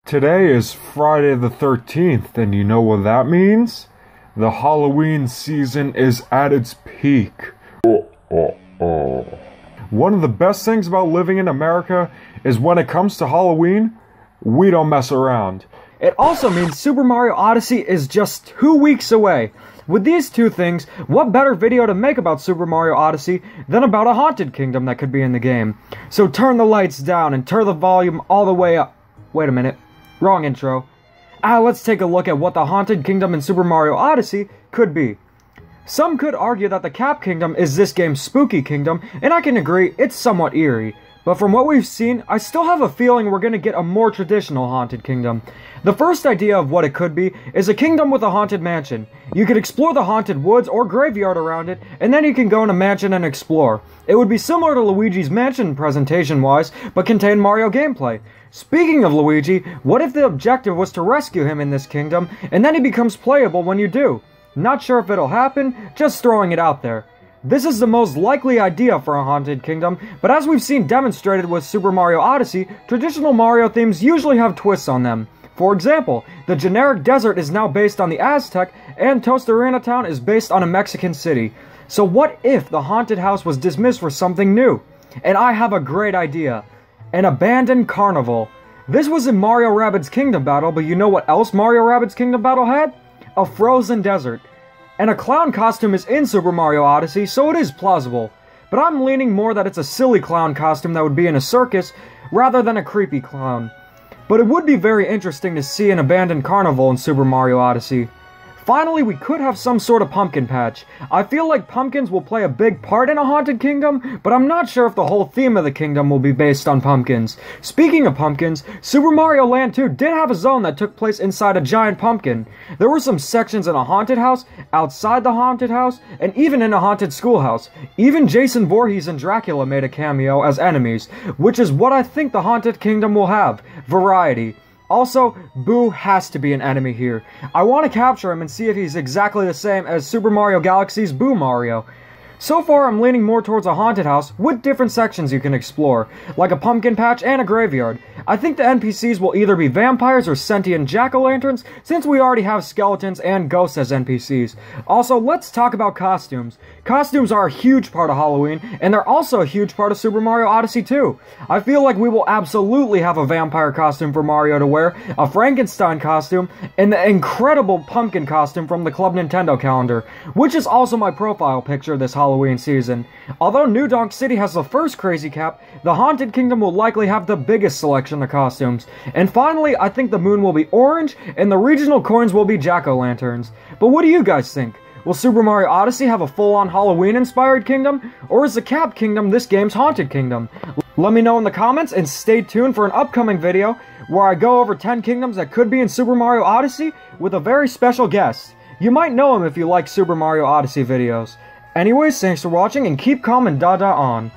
Today is Friday the 13th, and you know what that means? The Halloween season is at its peak. One of the best things about living in America is when it comes to Halloween, we don't mess around. It also means Super Mario Odyssey is just 2 weeks away. With these two things, what better video to make about Super Mario Odyssey than about a haunted kingdom that could be in the game? So turn the lights down and turn the volume all the way up. Wait a minute. Wrong intro. Let's take a look at what the haunted kingdom in Super Mario Odyssey could be. Some could argue that the Cap Kingdom is this game's spooky kingdom, and I can agree, it's somewhat eerie. But from what we've seen, I still have a feeling we're gonna get a more traditional haunted kingdom. The first idea of what it could be is a kingdom with a haunted mansion. You could explore the haunted woods or graveyard around it, and then you can go in a mansion and explore. It would be similar to Luigi's Mansion presentation-wise, but contain Mario gameplay. Speaking of Luigi, what if the objective was to rescue him in this kingdom, and then he becomes playable when you do? Not sure if it'll happen, just throwing it out there. This is the most likely idea for a haunted kingdom, but as we've seen demonstrated with Super Mario Odyssey, traditional Mario themes usually have twists on them. For example, the generic desert is now based on the Aztec, and Tostarena Town is based on a Mexican city. So what if the haunted house was dismissed for something new? And I have a great idea. An abandoned carnival. This was in Mario Rabbids Kingdom Battle, but you know what else Mario Rabbids Kingdom Battle had? A frozen desert. And a clown costume is in Super Mario Odyssey, so it is plausible. But I'm leaning more that it's a silly clown costume that would be in a circus, rather than a creepy clown. But it would be very interesting to see an abandoned carnival in Super Mario Odyssey. Finally, we could have some sort of pumpkin patch. I feel like pumpkins will play a big part in a haunted kingdom, but I'm not sure if the whole theme of the kingdom will be based on pumpkins. Speaking of pumpkins, Super Mario Land 2 did have a zone that took place inside a giant pumpkin. There were some sections in a haunted house, outside the haunted house, and even in a haunted schoolhouse. Even Jason Voorhees and Dracula made a cameo as enemies, which is what I think the haunted kingdom will have. Variety. Also, Boo has to be an enemy here. I want to capture him and see if he's exactly the same as Super Mario Galaxy's Boo Mario. So far, I'm leaning more towards a haunted house with different sections you can explore, like a pumpkin patch and a graveyard. I think the NPCs will either be vampires or sentient jack-o'-lanterns, since we already have skeletons and ghosts as NPCs. Also, let's talk about costumes. Costumes are a huge part of Halloween, and they're also a huge part of Super Mario Odyssey 2. I feel like we will absolutely have a vampire costume for Mario to wear, a Frankenstein costume, and the incredible pumpkin costume from the Club Nintendo calendar, which is also my profile picture this Halloween season. Although New Donk City has the first Crazy Cap, the Haunted Kingdom will likely have the biggest selection of costumes. And finally, I think the moon will be orange, and the regional coins will be jack-o'-lanterns. But what do you guys think? Will Super Mario Odyssey have a full-on Halloween-inspired kingdom? Or is the Cap Kingdom this game's haunted kingdom? Let me know in the comments, and stay tuned for an upcoming video where I go over 10 kingdoms that could be in Super Mario Odyssey with a very special guest. You might know him if you like Super Mario Odyssey videos. Anyways, thanks for watching, and keep calm and Dada on.